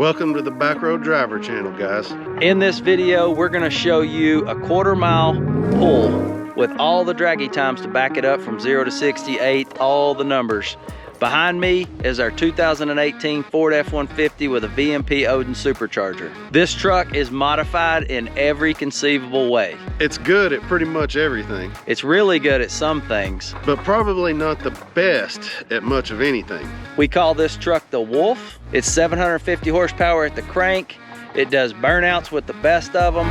Welcome to the Back Road Driver channel, guys. In this video, we're gonna show you a 1/4 mile pull with all the draggy times to back it up from 0 to 68, all the numbers. Behind me is our 2018 Ford F150 with a VMP ODIN supercharger. This truck is modified in every conceivable way. It's good at pretty much everything. It's really good at some things, but probably not the best at much of anything. We call this truck the Wolf. It's 750 horsepower at the crank. It does burnouts with the best of them.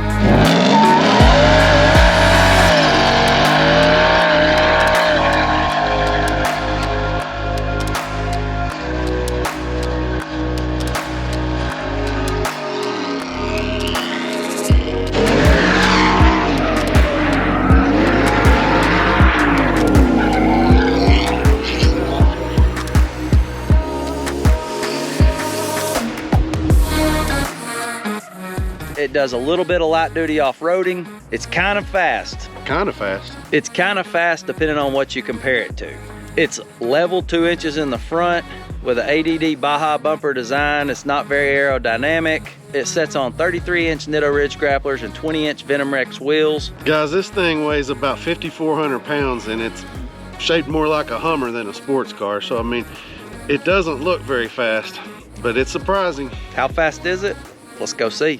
It does a little bit of light duty off-roading. It's kind of fast. Kind of fast. It's kind of fast depending on what you compare it to. It's level 2 inches in the front with an ADD Baja bumper design. It's not very aerodynamic. It sets on 33-inch Nitto Ridge grapplers and 20-inch Venom Rex wheels. Guys, this thing weighs about 5,400 pounds and it's shaped more like a Hummer than a sports car. So, I mean, it doesn't look very fast, but it's surprising. How fast is it? Let's go see.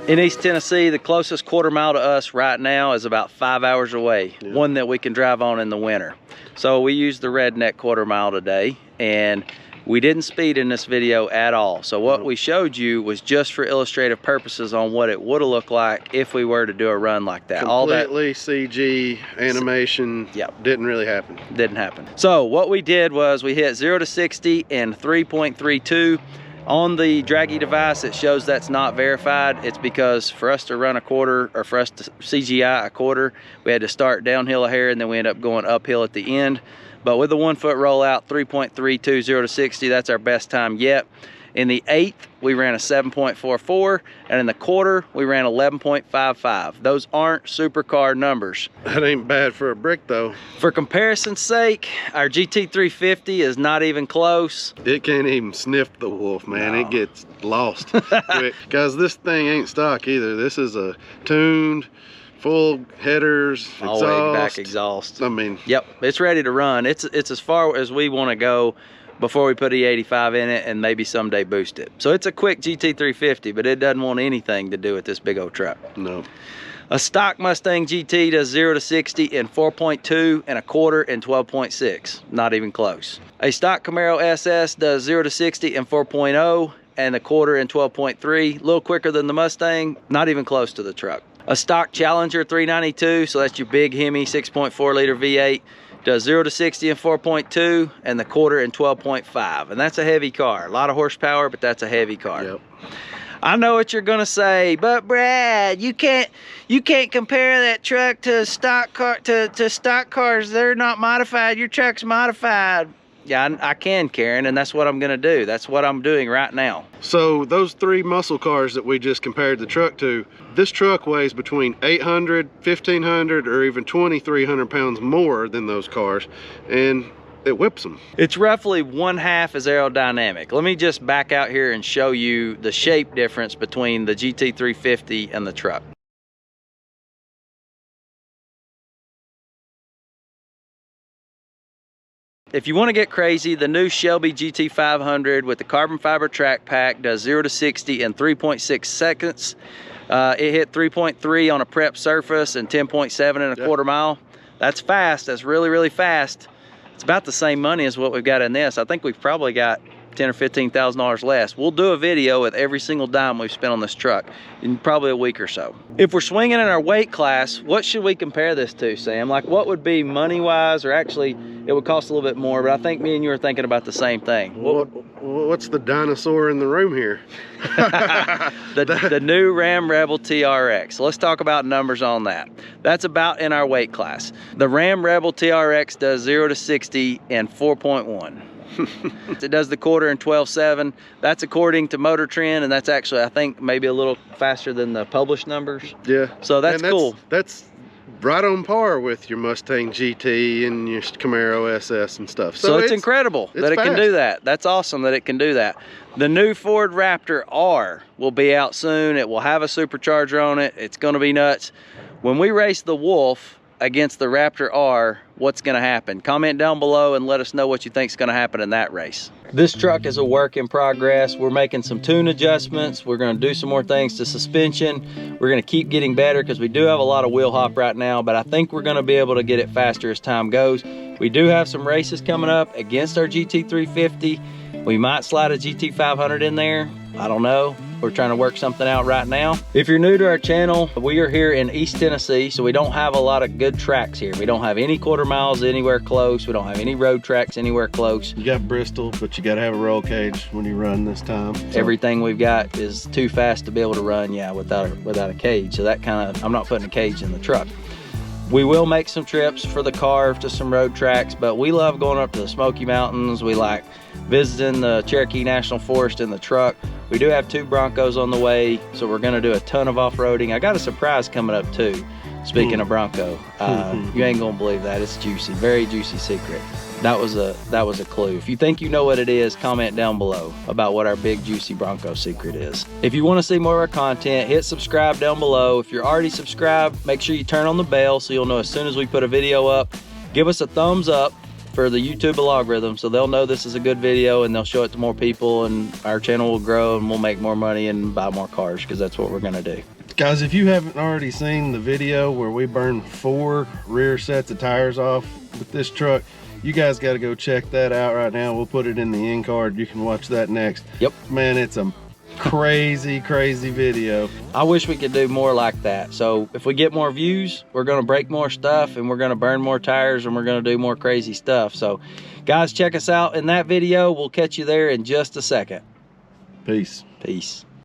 In East Tennessee, the closest 1/4 mile to us right now is about 5 hours away, one that we can drive on in the winter. So we used the redneck 1/4 mile today, and we didn't speed in this video at all. So what we showed you was just for illustrative purposes on what it would have looked like if we were to do a run like that. Completely CG animation. Didn't really happen. Didn't happen. So what we did was we hit 0 to 60 in 3.32. On the draggy device, it shows that's not verified. It's because for us to run a 1/4, or for us to CGI a 1/4, we had to start downhill a hair and then we end up going uphill at the end. But with the 1 foot rollout, 3.32, 0 to 60, that's our best time yet. In the 1/8, we ran a 7.44, and in the 1/4, we ran 11.55. Those aren't supercar numbers. That ain't bad for a brick, though. For comparison's sake, our GT350 is not even close. It can't even sniff the Wolf, man. No. It gets lost quick. Guys, this thing ain't stock either. This is a tuned, full headers, exhaust. All-way back exhaust. I mean, yep, it's ready to run. It's as far as we want to go before we put E85 in it and maybe someday boost it. So it's a quick GT350, but it doesn't want anything to do with this big old truck. No. A stock Mustang GT does 0 to 60 in 4.2 and a 1/4 in 12.6. Not even close. A stock Camaro SS does 0 to 60 in 4.0 and a 1/4 in 12.3. A little quicker than the Mustang, not even close to the truck. A stock Challenger 392, so that's your big Hemi 6.4 liter V8, does 0 to 60 in 4.2 and the 1/4 in 12.5. And that's a heavy car. A lot of horsepower, but that's a heavy car. Yep. I know what you're gonna say, but Brad, you can't compare that truck to stock car to stock cars. They're not modified. Your truck's modified. Yeah, I can, Karen, and that's what I'm gonna do. That's what I'm doing right now. So those 3 muscle cars that we just compared the truck to, this truck weighs between 800, 1,500, or even 2,300 pounds more than those cars, and it whips them. It's roughly 1/2 as aerodynamic. Let me just back out here and show you the shape difference between the GT350 and the truck. if you want to get crazy, the new Shelby GT500 with the carbon fiber track pack does 0 to 60 in 3.6 seconds. It hit 3.3 on a prep surface and 10.7 in a quarter mile. That's fast. That's really, really fast. It's about the same money as what we've got in this. I think we've probably got $10,000 or $15,000 less. We'll do a video with every single dime we've spent on this truck in probably a week or so. If we're swinging in our weight class, what should we compare this to, Sam? Like, what would be money-wise, or actually it would cost a little bit more, but I think me and you are thinking about the same thing. What's the dinosaur in the room here? the new Ram Rebel TRX. Let's talk about numbers on that. That's about in our weight class. The Ram Rebel TRX does 0 to 60 in 4.1. It does the quarter in 12.7. That's according to Motor Trend, and that's actually, I think, maybe a little faster than the published numbers. Yeah. So that's cool. That's right on par with your Mustang GT and your Camaro SS and stuff. So it's incredible that it can do that. That's awesome that it can do that. The new Ford Raptor R will be out soon. It will have a supercharger on it. It's going to be nuts. When we race the Wolf against the Raptor R, what's going to happen? Comment down below and let us know what you think is going to happen in that race. This truck is a work in progress. We're making some tune adjustments. We're going to do some more things to suspension. We're going to keep getting better because we do have a lot of wheel hop right now, but I think we're going to be able to get it faster as time goes. We do have some races coming up against our GT350. We might slide a GT500 in there. I don't know. We're trying to work something out right now. If you're new to our channel, we are here in East Tennessee, so we don't have a lot of good tracks here. We don't have any quarter miles anywhere close. We don't have any road tracks anywhere close. You got Bristol, but you got to have a roll cage when you run this time. So. Everything we've got is too fast to be able to run, yeah, without a cage. So that kind of, I'm not putting a cage in the truck. We will make some trips for the car to some road tracks, but we love going up to the Smoky Mountains. We like visiting the Cherokee National Forest in the truck. We do have 2 Broncos on the way, so we're gonna do a ton of off-roading. I got a surprise coming up too, speaking of Bronco. You ain't gonna believe that, it's juicy, very juicy secret. That was a clue. If you think you know what it is, comment down below about what our big juicy Bronco secret is. If you wanna see more of our content, hit subscribe down below. If you're already subscribed, make sure you turn on the bell so you'll know as soon as we put a video up. Give us a thumbs up for the YouTube algorithm so they'll know this is a good video and they'll show it to more people, and our channel will grow and we'll make more money and buy more cars, because that's what we're gonna do. Guys, if you haven't already seen the video where we burned 4 rear sets of tires off with this truck, you guys got to go check that out right now. We'll put it in the end card. You can watch that next. Yep. Man, it's a crazy video. I wish we could do more like that. So if we get more views, we're gonna break more stuff and we're gonna burn more tires and we're gonna do more crazy stuff. So guys, check us out in that video. We'll catch you there in just a second. Peace.